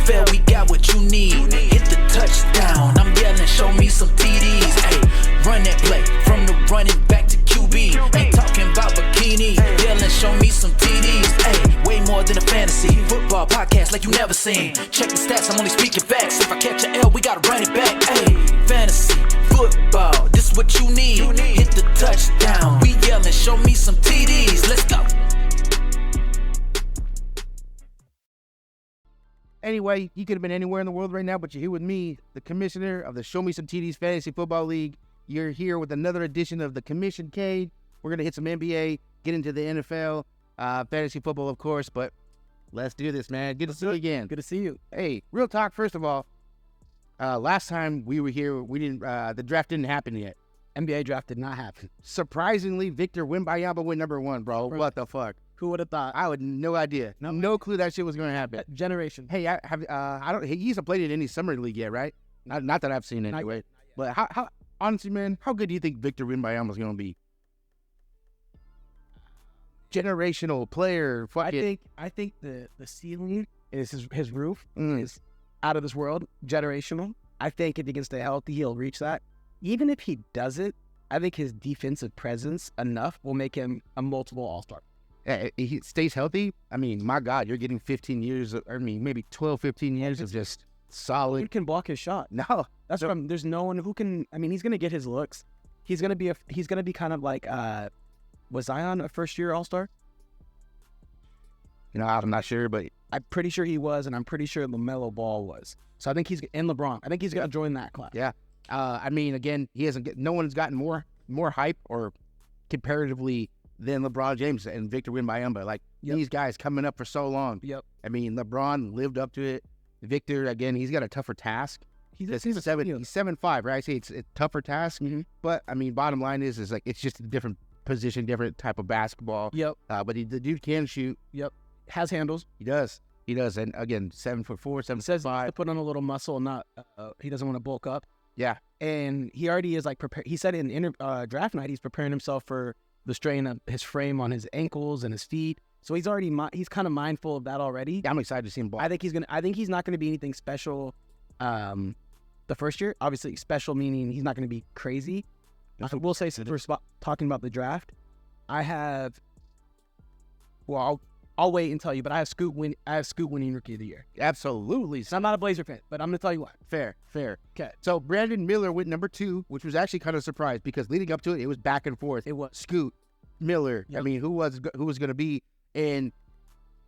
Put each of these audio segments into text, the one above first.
NFL, we got what you need. Hit the touchdown, I'm yelling, show me some TDs. Ayy, run that play from the running back to QB. Ain't talking about bikini, yelling, show me some TDs. Ayy, way more than a fantasy football podcast like you never seen. Check the stats, I'm only speaking facts. If I catch an L, we gotta run it back. Ayy, fantasy football, this what you need. Hit the touchdown, we yelling, show me some TDs. Let's go. Anyway, you could have been anywhere in the world right now, but you're here with me, the commissioner of the Show Me Some TDs Fantasy Football League. You're here with another edition of the Commission Cade. We're going to hit some NBA, get into the NFL, fantasy football, of course, but let's do this, man. Good to see you again. Good to see you. Hey, real talk, first of all, last time we were here, we didn't. The draft didn't happen yet. NBA draft did not happen. Surprisingly, Victor Wembanyama went number 1, bro. What the fuck? Who would have thought? I had no idea. No clue that shit was going to happen. Generation. Hey, I don't. He hasn't played in any summer league yet, right? Not that I've seen it anyway. But how honestly, man, how good do you think Victor Wembanyama is going to be? Generational player. I think the ceiling is his roof is out of this world. Generational. I think if he can stay healthy, he'll reach that. Even if he doesn't, I think his defensive presence enough will make him a multiple All-Star. He stays healthy. I mean, my God, you're getting 15 years. Maybe 12, 15 years of just solid. Who can block his shot? No, that's from. There's no one who can. I mean, he's gonna get his looks. He's gonna be kind of like. Was Zion a first-year All-Star? I'm not sure, but I'm pretty sure he was, and I'm pretty sure LaMelo Ball was. So I think he's in LeBron. I think he's gonna join that class. Yeah. I mean, again, no one's gotten more hype or comparatively than LeBron James and Victor Wembanyama. Like, these guys coming up for so long. Yep. I mean, LeBron lived up to it. Victor, again, he's got a tougher task. He's 7'5", right? I say it's a tougher task. Mm-hmm. But, I mean, bottom line is like it's just a different position, different type of basketball. Yep. But the dude can shoot. Yep. Has handles. He does. And, again, 7'4", 7'5". Says to put on a little muscle, not he doesn't want to bulk up. Yeah. And he already is like prepared. He said in draft night he's preparing himself for the strain of his frame on his ankles and his feet. So he's already he's kind of mindful of that already. Yeah, I'm excited to see him ball. I think he's not going to be anything special the first year. Obviously, special meaning he's not going to be crazy. We'll say, since we're talking about the draft, I'll wait and tell you, but I have Scoot winning Rookie of the Year. Absolutely. So I'm not a Blazer fan, but I'm going to tell you why. Fair. Okay. So Brandon Miller went number 2, which was actually kind of surprised because leading up to it, it was back and forth. It was Scoot, Miller. Yep. I mean, who was going to be? And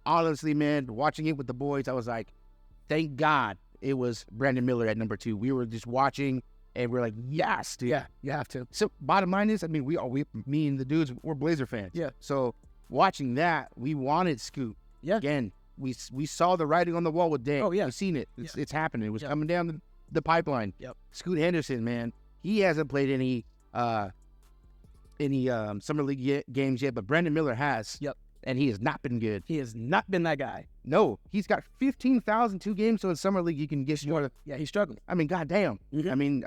honestly, man, watching it with the boys, I was like, thank God it was Brandon Miller at number 2. We were just watching, and we're like, yes, dude. Yeah, you have to. So bottom line is, I mean, me and the dudes, we're Blazer fans. Yeah. So watching that, we wanted Scoot. Yeah. Again, we saw the writing on the wall with Dan. Oh, yeah. We've seen it. It's happening. It was coming down the pipeline. Yep. Scoot Henderson, man, he hasn't played any summer league games yet, but Brandon Miller has. Yep. And he has not been good. He has not been that guy. No, he's got 15,002 games, so in summer league you can get more. Yeah, he's struggling. I mean, goddamn. Mm-hmm. I mean,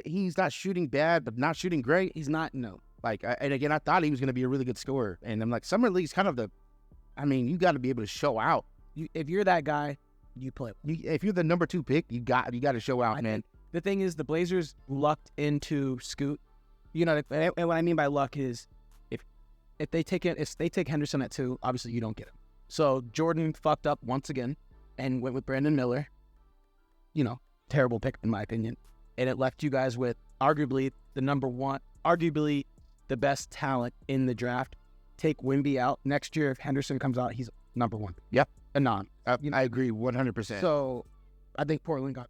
he's not shooting bad, but not shooting great. He's not. No. Like, and again, I thought he was going to be a really good scorer, and I'm like, summer league's kind of you got to be able to show out. If you're that guy, you play. If you're the number 2 pick, you got to show out, man. The thing is, the Blazers lucked into Scoot. And what I mean by luck is, if they take Henderson at 2, obviously you don't get him. So Jordan fucked up once again and went with Brandon Miller. Terrible pick in my opinion, and it left you guys with arguably the number 1, arguably the best talent in the draft. Take Wemby out next year. If Henderson comes out, he's number 1. Yep, a non. I agree 100%. So I think Portland got to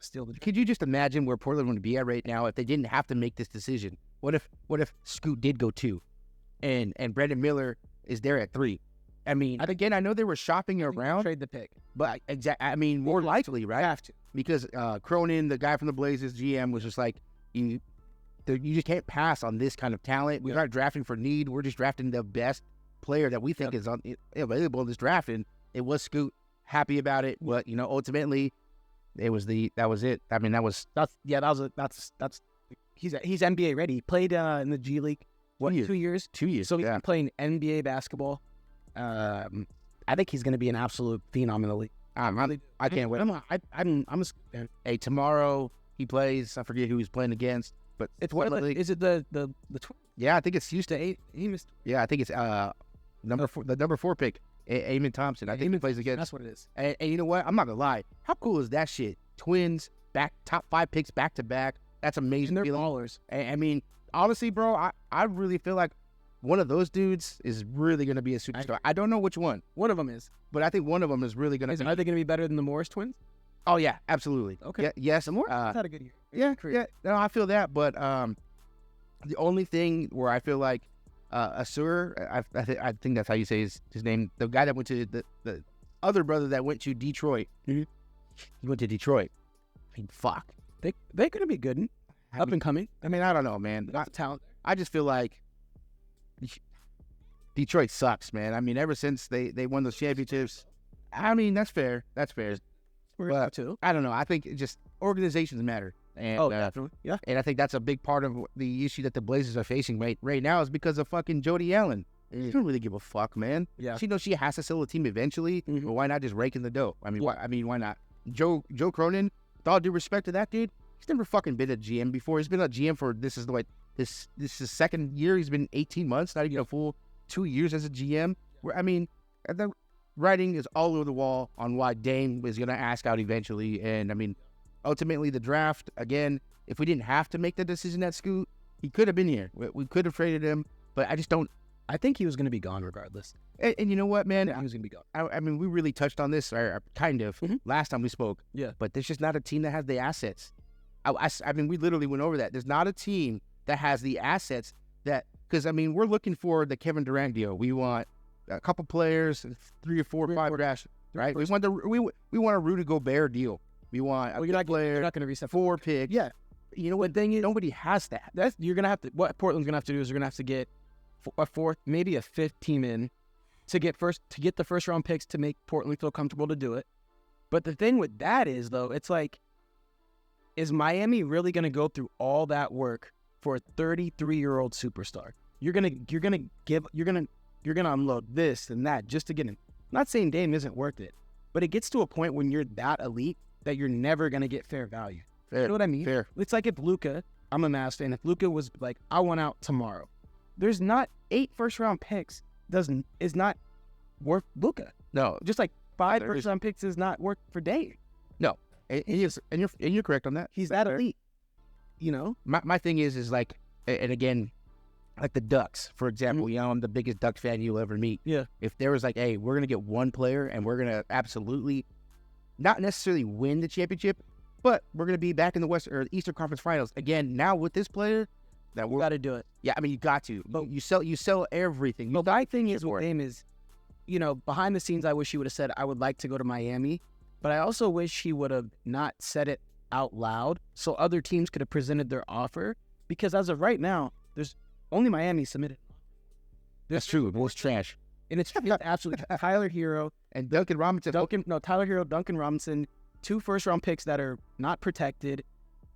steal the draft. Could you just imagine where Portland would be at right now if they didn't have to make this decision? What if Scoot did go 2? And Brandon Miller is there at 3. I mean, again, I know they were shopping around. Trade the pick. But, I mean, more likely, right? You have to. Because Cronin, the guy from the Blazers, GM, was just like, you just can't pass on this kind of talent. We're not drafting for need. We're just drafting the best player that we think is available in this draft. And it was Scoot. Happy about it. But, ultimately, that was it. I mean, he's NBA ready. He played in the G League. What, 2 years? 2 years. So he's playing NBA basketball. I think he's going to be an absolute phenom in the league. I can't wait. I'm a Scoot fan. Hey, tomorrow he plays. I forget who he's playing against, but It's what is it the Twins? yeah, I think it's Houston. Amos. Yeah, I think it's the number 4 pick, Eamon Thompson. I think he plays against. That's what it is. And you know what? I'm not gonna lie. How cool is that shit? Twins top 5 picks back to back. That's amazing. And they're ballers. I mean, honestly, bro, I really feel like one of those dudes is really gonna be a superstar. I don't know which one. One of them is. But I think one of them is really gonna. Are they going to be better than the Morris twins? Oh yeah, absolutely. Okay. Yeah, yes. The Morris had a good year. Yeah. No, I feel that. But the only thing where I feel like Asur, I think that's how you say his name. The guy that went to the other brother that went to Detroit. Mm-hmm. He went to Detroit. I mean, fuck. They're going to be good. Up and coming. I mean, I don't know, man. Got the talent. I just feel like Detroit sucks, man. I mean, ever since they won those championships, I mean, that's fair. That's fair. But too. I don't know. I think it just organizations matter. And, definitely. Yeah. And I think that's a big part of the issue that the Blazers are facing right now is because of fucking Jody Allen. She don't really give a fuck, man. Yeah. She knows she has to sell the team eventually, but why not just rake in the dough? I mean, why not? Joe Cronin, with all due respect to that dude, he's never fucking been a GM before. He's been a GM for this is his second year. He's been 18 months, not even a full 2 years as a GM. I mean, the writing is all over the wall on why Dame is going to ask out eventually. And I mean, ultimately the draft, again, if we didn't have to make the decision at Scoot, he could have been here. We could have traded him, but I just don't. I think he was going to be gone regardless. And you know what, man? Yeah, he was going to be gone. I mean, we really touched on this, or kind of, last time we spoke. Yeah. But there's just not a team that has the assets. I mean, we literally went over that. There's not a team that has the assets that, because, I mean, we're looking for the Kevin Durant deal. We want a couple players, 3 or 4 or 5 drafts, right? We want a Rudy Gobert deal. We want a player. You're not going to reset 4 picks. Yeah. You know what? Thing is, nobody has that. You're going to have to, what Portland's going to have to do is they're going to have to get a 4th, maybe a 5th team in to get the first round picks to make Portland feel comfortable to do it. But the thing with that is, though, it's like, is Miami really going to go through all that work for a 33-year-old superstar? You're gonna unload this and that just to get him. I'm not saying Dame isn't worth it, but it gets to a point when you're that elite that you're never gonna get fair value. Fair. You know what I mean? Fair. It's like if Luka, I'm a Mavs fan, if Luka was like, I want out tomorrow, there's not 8 first-round picks is not worth Luka. No. Just like 5 first-round picks is not worth for Dame. No. And you're correct on that. He's that elite. You know? My thing is like, and again, like the Ducks, for example, you know, I'm the biggest Ducks fan you'll ever meet. Yeah. If there was like, hey, we're going to get one player and we're going to absolutely not necessarily win the championship, but we're going to be back in the West or Eastern Conference Finals. Again, now with this player, that we're got to do it. Yeah, I mean, you got to. But you sell everything. But my thing is with Dame is, you know, behind the scenes, I wish he would have said, I would like to go to Miami. But I also wish he would have not said it out loud so other teams could have presented their offer. Because as of right now, there's only Miami submitted. That's true. It was trash. And it's absolutely Tyler Hero and Duncan Robinson. Tyler Hero, Duncan Robinson, 2 first-round picks that are not protected.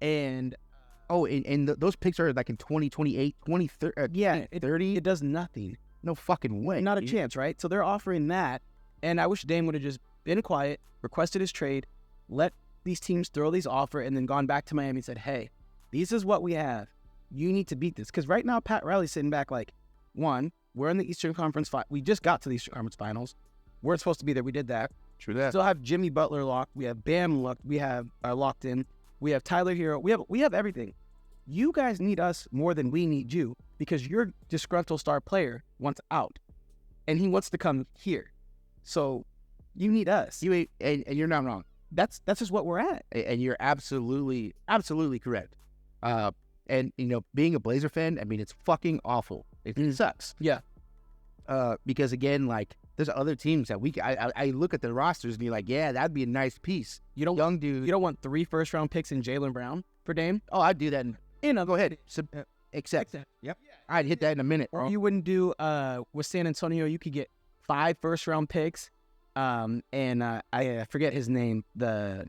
And those picks are like in 2028, 2030. 30. It does nothing. No fucking way. Not a chance, right? So they're offering that. And I wish Dame would have just been quiet, requested his trade, let these teams throw these offer, and then gone back to Miami and said, hey, this is what we have. You need to beat this. Because right now, Pat Riley's sitting back like, 1, we're in the Eastern Conference. We just got to the Eastern Conference Finals. We're supposed to be there. We did that. True that. Still have Jimmy Butler locked. We have Bam locked. We have locked in. We have Tyler Hero. We have everything. You guys need us more than we need you because your disgruntled star player wants out, and he wants to come here. So you need us. And you're not wrong. That's just what we're at. And you're absolutely correct. And you know, being a Blazer fan, I mean, it's fucking awful. It sucks. Yeah. Because again, like there's other teams that I look at the rosters and be like, yeah, that'd be a nice piece. You don't want 3 first-round picks in Jaylen Brown for Dame? Oh, I'd do that. Go ahead. Accept. Yep. I'd hit that in a minute. Or you wouldn't do with San Antonio. You could get 5 first-round picks. I forget his name. The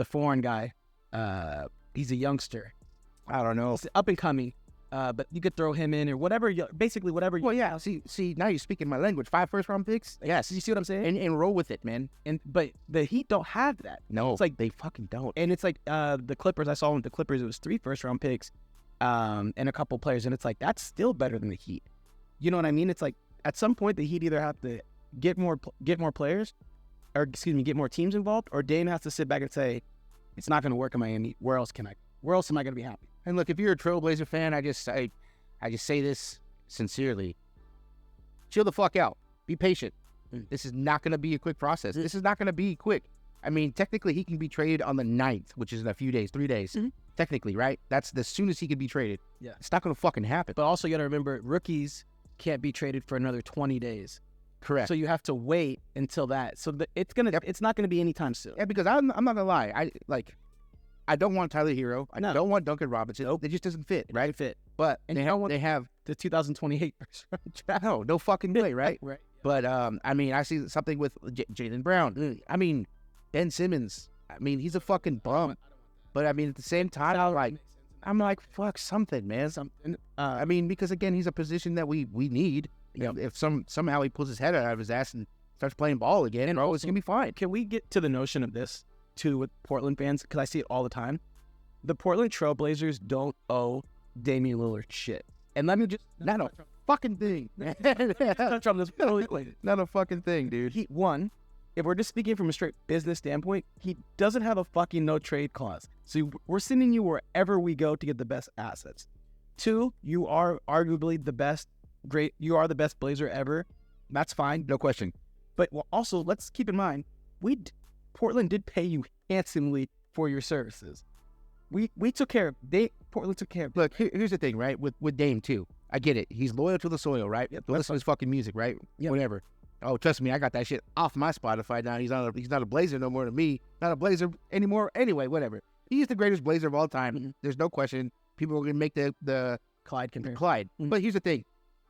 foreign guy. He's a youngster. I don't know. He's up and coming. But you could throw him in or whatever. Basically, whatever. Well, yeah. See, now you're speaking my language. 5 first-round picks. Yes. You see what I'm saying? And roll with it, man. But the Heat don't have that. No, it's like they fucking don't. And it's like the Clippers. I saw with the Clippers, it was 3 first-round picks, and a couple players, and it's like that's still better than the Heat. You know what I mean? It's like at some point the Heat either have to get more players, or get more teams involved, or Dame has to sit back and say, it's not going to work in Miami. Where else am I going to be happy? And look, if you're a Trailblazer fan, I just say this sincerely. Chill the fuck out. Be patient. This is not going to be a quick process. This is not going to be quick. I mean, technically, he can be traded on the 9th, which is in a few days, 3 days. Technically, right? That's the soonest he could be traded. Yeah. It's not going to fucking happen. But also, you got to remember, rookies can't be traded for another 20 days. Correct. So you have to wait until that. So it's not gonna be anytime soon. Yeah, because I'm not gonna lie. I don't want Tyler Hero. I don't want Duncan Robinson. Nope. It just doesn't fit, right? Fit. But And they have the 2028 first round draft. no fucking way, right? Right. But I mean, I see something with Jaylen Brown. I mean, Ben Simmons. I mean, he's a fucking bum. But I mean, at the same time, I'm like, fuck something, man. Something. I mean, because again, he's a position that we need. You know, if somehow he pulls his head out of his ass and starts playing ball again, bro, it's gonna be fine. Can we get to the notion of this too with Portland fans? Because I see it all the time. The Portland Trailblazers don't owe Damian Lillard shit. And let me just not a fucking thing. touch on this really quick. Not a fucking thing, dude. If we're just speaking from a straight business standpoint, he doesn't have a fucking no trade clause. So we're sending you wherever we go to get the best assets. 2, you are arguably the best. You are the best Blazer ever. That's fine, no question. But also, let's keep in mind, Portland did pay you handsomely for your services. We took care of. Portland took care of. Look, here's the thing, right? With Dame too, I get it. He's loyal to the soil, right? Yep, Listen to his fucking music, right? Yep. Whatever. Oh, trust me, I got that shit off my Spotify now. He's not a Blazer no more than me. Not a Blazer anymore. Anyway, whatever. He's the greatest Blazer of all time. There's no question. People are gonna make the Clyde comparison. Clyde. But here's the thing.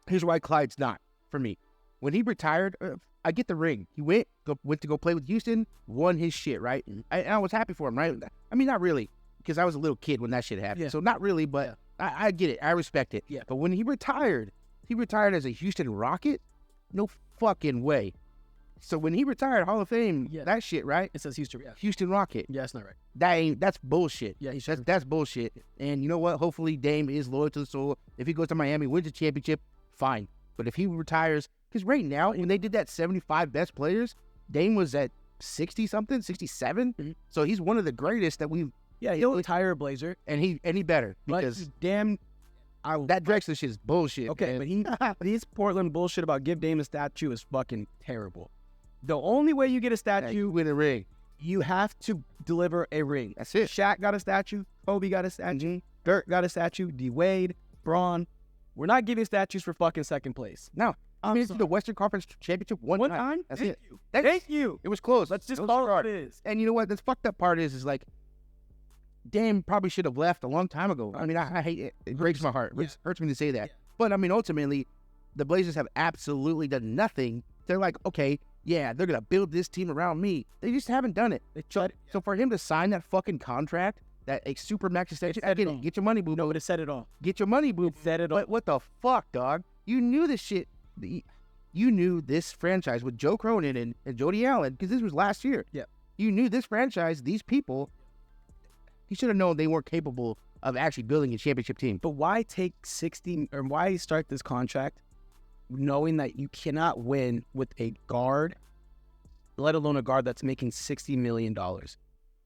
Here's why Clyde's not for me. When he retired, I get the ring. He went to go play with Houston, won his shit, right? And I was happy for him, right? I mean, not really, because I was a little kid when that shit happened. Yeah. So not really, but I get it. I respect it. Yeah. But when he retired as a Houston Rocket? No fucking way. So when he retired, Hall of Fame, that shit, right? It says Houston. Yeah. Houston Rocket. Yeah, that's not right. That's bullshit. Yeah, that's bullshit. And you know what? Hopefully Dame is loyal to the soul. If he goes to Miami, wins the championship, fine. But if he retires, because right now, when they did that 75 best players, Dame was at 60-something, 67. Mm-hmm. So he's one of the greatest that we've... Yeah, he'll retire a Blazer. And he better. Because that Drexler shit is bullshit. Okay, man. but his Portland bullshit about give Dame a statue is fucking terrible. The only way you get a statue... you win a ring. You have to deliver a ring. That's it. Shaq got a statue. Kobe got a statue. Dirk got a statue. D. Wade, Braun. We're not giving statues for fucking second place. No. I mean, it's the Western Conference Championship one time. That's it. Thank you. It was close. Let's just call it what it is. And you know what? The fucked up part is like, Dame probably should have left a long time ago. I mean, I hate it. It breaks my heart. It hurts me to say that. Yeah. But I mean, ultimately, the Blazers have absolutely done nothing. They're like, okay, yeah, they're going to build this team around me. They just haven't done it. So for him to sign that fucking contract, that a super max extension, get your money, boo. No, it said it all. Get your money, boo. Said it all. What the fuck, dog? You knew this shit. You knew this franchise with Joe Cronin and Jody Allen, because this was last year. Yeah. You knew this franchise, these people, you should have known they weren't capable of actually building a championship team. But why take 60, or why start this contract knowing that you cannot win with a guard, let alone a guard that's making $60 million?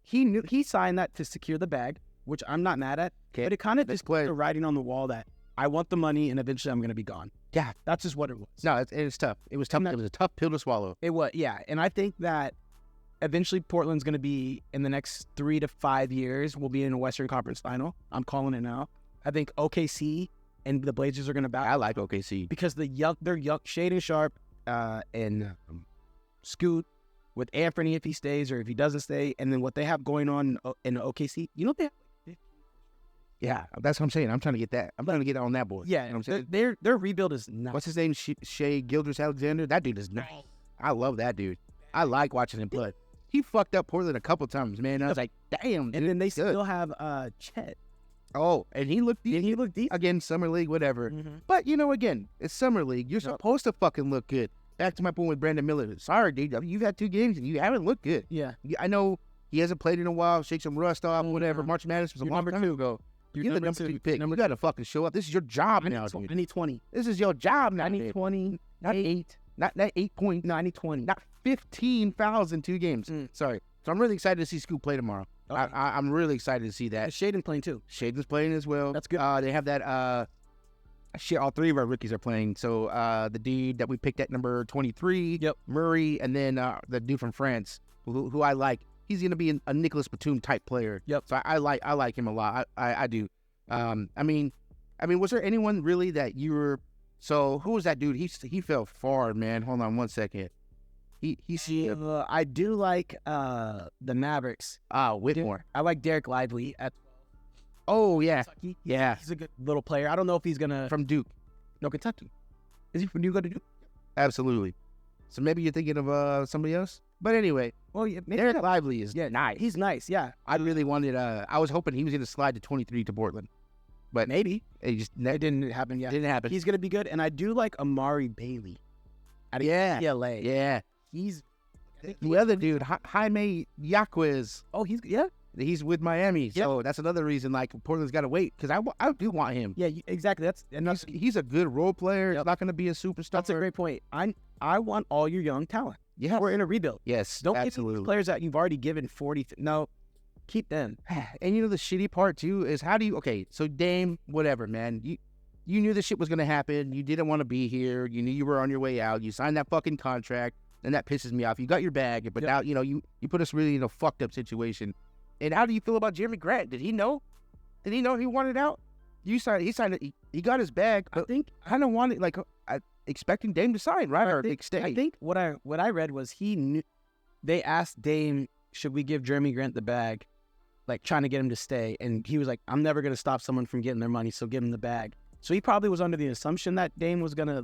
He signed that to secure the bag, which I'm not mad at. Okay. But it kind of just put the writing on the wall that I want the money and eventually I'm going to be gone. Yeah. That's just what it was. No, it's tough. It was tough. It was a tough pill to swallow. It was, yeah. And I think that eventually Portland's going to be, in the next 3 to 5 years, will be in a Western Conference final. I'm calling it now. I think OKC and the Blazers are going to battle. I like OKC. Because they're young, Shaden Sharp and Scoot, with Anthony if he stays or if he doesn't stay, and then what they have going on in OKC, you know, they have like 50. Yeah, that's what I'm saying. I'm trying to get that. I'm trying to get on that board. Yeah, you know what I'm saying? Their rebuild is nuts. What's his name? Shea Gilders-Alexander? That dude is nice. I love that dude. I like watching him play. He fucked up Portland a couple times, man. I was like, damn. And then they still have Chet. Oh, and he looked decent. He looked decent. Again, Summer League, whatever. Mm-hmm. But, again, it's Summer League. You're supposed to fucking look good. Back to my point with Brandon Miller. Sorry, dude. You've had 2 games and you haven't looked good. Yeah. I know he hasn't played in a while, shake some rust off, whatever. March Madness was a long time ago. You're the number 2 pick. You got to fucking show up. This is your job now, dude. I need 20. This is your job now. I need 20. Not 8. Not 8 points. No, I need 20. Not 15 fouls in 2 games. Sorry. So I'm really excited to see Scoop play tomorrow. Okay. I'm really excited to see that. Shaden playing too. Shaden's playing as well. That's good. They have that. Shit, all 3 of our rookies are playing. So the dude that we picked at number 23, Murray, and then the dude from France, who I like. He's gonna be a Nicholas Batum type player. Yep. So I like him a lot. I do. I mean, was there anyone really that you were? So who was that dude? He fell far, man. Hold on 1 second. I do like the Mavericks. Whitmore. I like Derek Lively at. Oh yeah, Kentucky. yeah. He's a good little player. I don't know if he's gonna From Duke. No, Kentucky. Is he from Duke? Go to Duke? Absolutely. So maybe you're thinking of somebody else. But anyway, Well, yeah, maybe Derek Lively is nice. He's nice. Yeah, I really wanted. I was hoping he was going to slide to 23 to Portland, but maybe it just it didn't happen. Yeah, didn't happen. He's gonna be good, and I do like Amari Bailey. Out of UCLA. Yeah. He's The other dude, Jaime Yaquez. Oh, he's He's with Miami, so that's another reason. Like Portland's got to wait because I do want him. Yeah, exactly. He's a good role player. He's not going to be a superstar. That's a great point. I want all your young talent. Yeah, we're in a rebuild. Yes, don't absolutely. Give these players that you've already given 40. No, keep them. And the shitty part too is how do you? Okay, so Dame, whatever, man. You knew this shit was going to happen. You didn't want to be here. You knew you were on your way out. You signed that fucking contract, and that pisses me off. You got your bag, but now you put us really in a fucked up situation. And how do you feel about Jeremy Grant? Did he know? Did he know he wanted out? He signed it. He got his bag. I think I kind of wanted expecting Dame to sign, right? Or stay. I think what I read was he knew. They asked Dame, should we give Jeremy Grant the bag, like trying to get him to stay, and he was like, I'm never gonna stop someone from getting their money, so give him the bag. So he probably was under the assumption that Dame was gonna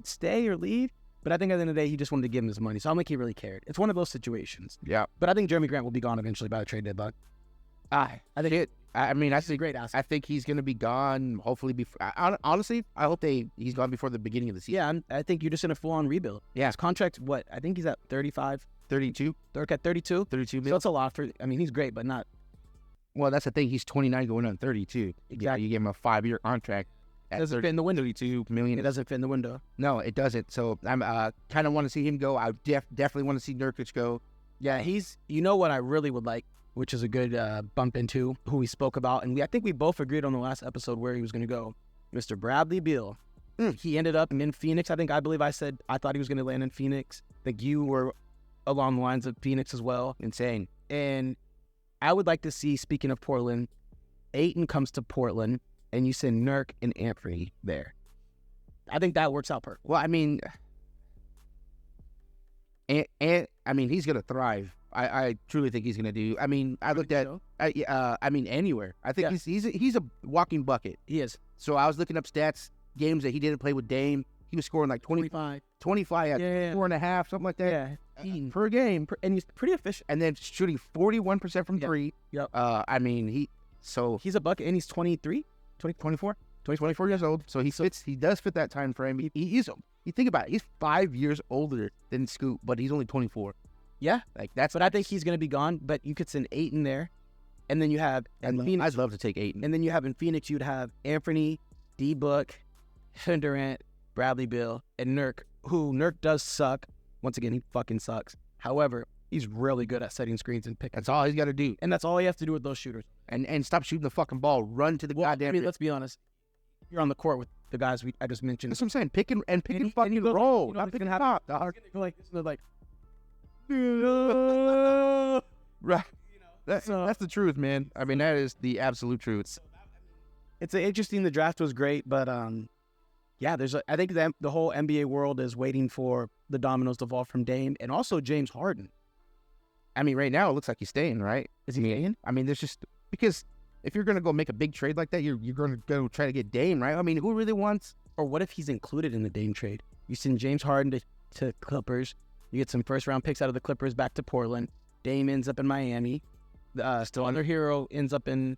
stay or leave. But I think at the end of the day, he just wanted to give him his money. So I don't think he really cared. It's one of those situations. Yeah. But I think Jeremy Grant will be gone eventually by the trade deadline. I think that's a great asset. I think he's going to be gone. Hopefully, honestly, I hope he's gone before the beginning of the season. Yeah, I think you're just in a full-on rebuild. Yeah, his contract, I think he's at 35, 32. At 32. 32 So that's a lot for. He's great, but not. Well, that's the thing. He's 29 going on 32. Exactly. You give him a 5-year contract. It doesn't fit in the window. 32 million. It doesn't fit in the window. No, it doesn't. So I'm kind of want to see him go. I definitely want to see Nurkic go. Yeah, he's. You know what I really would like, which is a good bump into who we spoke about, and I think we both agreed on the last episode where he was going to go. Mr. Bradley Beal. He ended up in Phoenix. I believe I said I thought he was going to land in Phoenix. Like you were along the lines of Phoenix as well. Insane. And I would like to see. Speaking of Portland, Ayton comes to Portland. And you send Nurk and Anthony there. I think that works out perfect. Well, he's gonna thrive. I truly think he's gonna do. I looked at. Anywhere. I think he's a walking bucket. He is. So I was looking up stats, games that he didn't play with Dame. He was scoring like 25 at 4.5, something like that. Yeah, per game, and he's pretty efficient. And then shooting 41% from 3. Yep. He's a bucket, and he's 23. 24 years old, so he does fit that time frame. You think about it, he's 5 years older than Scoop, but he's only 24. Yeah, But I think he's going to be gone. But you could send Ayton there, and then you have Phoenix. I'd love to take Ayton, and then you have in Phoenix you'd have Anthony, D Book, Durant, Bradley Beal, and Nurk. Who Nurk does suck. Once again, he fucking sucks. However, he's really good at setting screens and picking. That's all he's got to do, and that's all he has to do with those shooters. And stop shooting the fucking ball. Run to the goddamn. Let's be honest. You're on the court with the guys I just mentioned. That's what I'm saying. Pick and fucking roll. Not pick and pop, dog. Right. That's the truth, man. That is the absolute truth. It's interesting. The draft was great, but I think the whole NBA world is waiting for the dominoes to fall from Dame and also James Harden. Right now it looks like he's staying, right? Is he staying? There's just because if you're gonna go make a big trade like that, you're gonna go try to get Dame, right? Who really wants? Or what if he's included in the Dame trade? You send James Harden to Clippers. You get some first-round picks out of the Clippers back to Portland. Dame ends up in Miami. Still other hero ends up in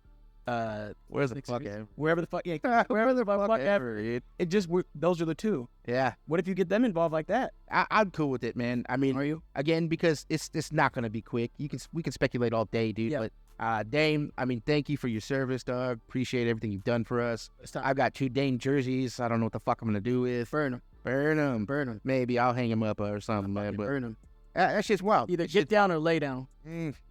Where's the fuck ever? Wherever the fuck, yeah, wherever the fuck ever. Dude. It just those are the two. Yeah, What if you get them involved like that? I'm cool with it, man. I mean, Are you? again, because it's not gonna be quick. We can speculate all day, dude. Yeah. But Dame, I mean, thank you for your service, dog. Appreciate everything you've done for us. It's time. I've got 2 Dame jerseys. I don't know what the fuck I'm gonna do with. Burn them. Maybe I'll hang them up or something, man. But Burn them. that shit's wild. Either get down or lay down.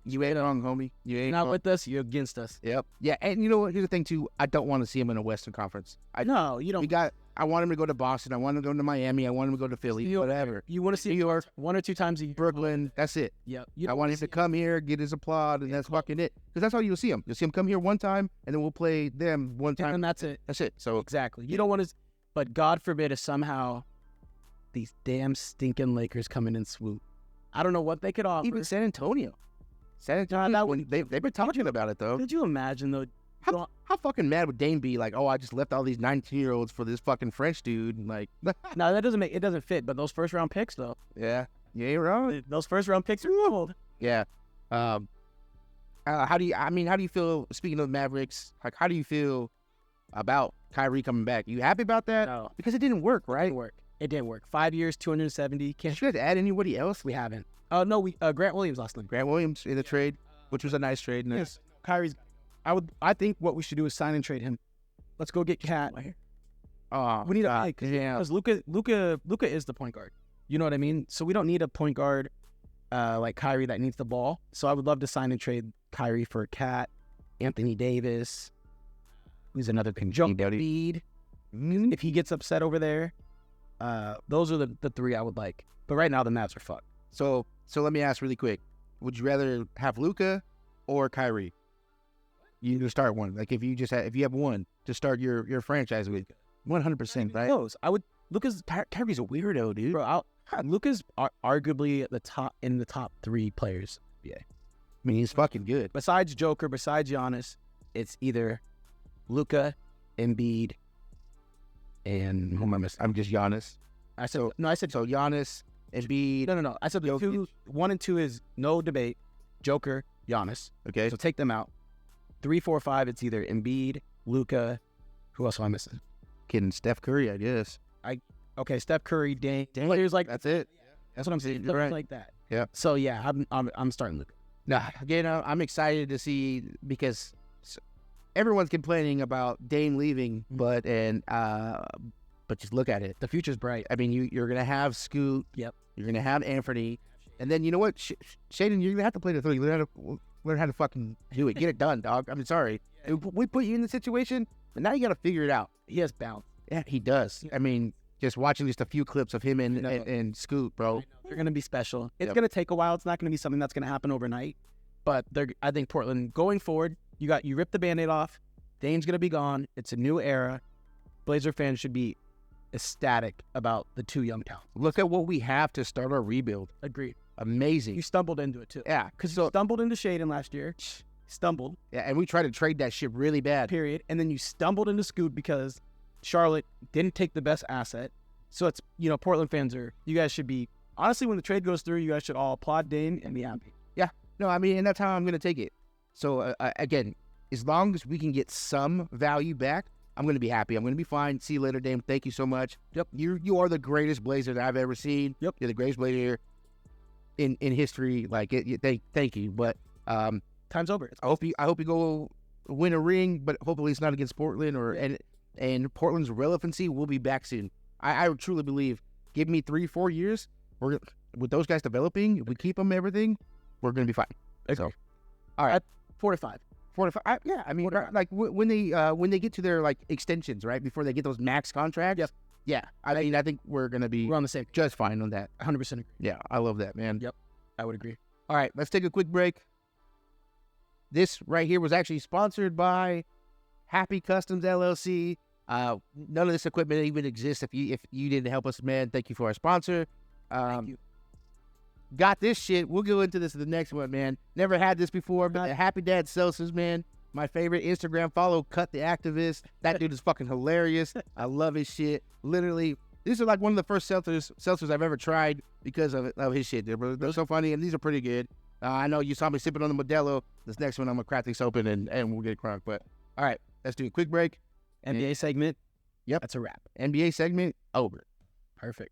You ain't wrong, homie. You ain't Not wrong. with us, you're against us. Yep. Yeah, and you know what? Here's the thing too. I don't want to see him in a Western Conference. No, you don't. I want him to go to Boston. I want him to go to Miami. I want him to go to Philly. Whatever. You want to see New York, 1 or 2 times a year. Brooklyn. That's it. Yeah. I want him to come here, get his applaud, and that's fucking it. Because that's how you'll see him. You'll see him come here one time, and then we'll play them one time. And that's it. That's it. So Exactly. You don't want to. But God forbid if somehow these damn stinking Lakers come in and swoop. I don't know what they could offer. even San Antonio. They've been talking about it though. Could you imagine though? How fucking mad would Dame be? Like, oh, I just left all these 19-year-olds for this fucking French dude. And like, No, that doesn't fit. But those first round picks though. yeah, you ain't wrong. Those first round picks are old. Yeah. How do you feel? Speaking of Mavericks, like, how do you feel about Kyrie coming back? You happy about that? No, Because it didn't work, right? it didn't work. 5 years, 270. Did you guys add anybody else? We haven't. Oh no, we Grant Williams last night. Grant Williams in the trade, which was a nice trade. And Yes, Kyrie's. I think what we should do is sign and trade him. Let's go get Cat. We need a pick. Yeah. Because Luka is the point guard. You know what I mean? So we don't need a point guard like Kyrie that needs the ball. So I would love to sign and trade Kyrie for Cat, Anthony Davis, who's another Joel Embiid. If he gets upset over there, those are the 3 I would like. But right now the Mavs are fucked. So let me ask really quick: would you rather have Luka or Kyrie? You need to start one. Like if you have one to start your franchise with, 100%, right? Close. Kyrie's a weirdo, dude. Bro, Luka's arguably in the top 3 players. Yeah. I mean, he's fucking good. Besides Joker, besides Giannis, it's either Luka, Embiid, and who am I missing? I'm just Giannis. I said So Giannis, Embiid. no. I said the Jokic. 1 and 2 is no debate. Joker, Giannis. Okay. So take them out. 3, 4, 5. It's either Embiid, Luka. Who else am I missing? Kidding. Steph Curry, I guess. Okay, Steph Curry, Dame. Players like That's it. that's what I'm saying. You're right. Like that. Yeah. So yeah, I'm starting Luka. Nah, again, I'm excited to see because everyone's complaining about Dame leaving, but just look at it. The future's bright. I mean, you're gonna have Scoot. Yep. You're gonna have Anthony, and then you know what, Shaden, you're gonna have to play the 3. Learn how to fucking do it. Get it done, dog. I'm sorry. We put you in the situation, but now you gotta figure it out. He has bounce. Yeah, he does. I mean, just watching just a few clips of him and Scoot, bro. They're gonna be special. It's Yep. gonna take a while. It's not gonna be something that's gonna happen overnight. But I think Portland going forward, you rip the Band-Aid off. Dame's gonna be gone. It's a new era. Blazer fans should be ecstatic about the 2 young talents. Look at what we have to start our rebuild. Agreed. Amazing. You stumbled into it too. Yeah, Because you stumbled into Shaden last year. Stumbled. Yeah, and we tried to trade that shit really bad. Period. And then you stumbled into Scoot because Charlotte didn't take the best asset. So it's, Portland fans you guys should be, honestly, when the trade goes through, you guys should all applaud Dame and be happy. Yeah. No, I mean, and that's how I'm going to take it. So, again, as long as we can get some value back, I'm going to be happy. I'm going to be fine. See you later, Dame. Thank you so much. Yep. You are the greatest Blazer that I've ever seen. Yep. You're the greatest Blazer in history. Like, thank you. But Time's over. I hope you go win a ring, but hopefully it's not against Portland and Portland's relevancy will be back soon. I truly believe. Give me 3-4 years. With those guys developing, if we keep them, everything, we're gonna be fine. So, all right, 4 to 5. 4 to 5. Yeah, I mean, like when they get to their like extensions, right before they get those max contracts. Yep. Yeah, I mean, I think we're gonna be We're on the same. just fine on that. 100% agree. Yeah, I love that, man. Yep. I would agree. All right, let's take a quick break. This right here was actually sponsored by Happy Customs LLC. None of this equipment even exists if you didn't help us, man. Thank you for our sponsor. Thank you. Got this shit. We'll go into this in the next one, man. Never had this before, but Happy Dad Seltzers, man. My favorite Instagram follow, Cut the Activist. That dude is fucking hilarious. I love his shit. Literally, these are like one of the first seltzers I've ever tried because of his shit. They're so funny, and these are pretty good. I know you saw me sipping on the Modelo. This next one, I'm going to crack this open, and we'll get crunk. But All right, let's do a quick break. NBA segment. Yep. That's a wrap. NBA segment over. Perfect.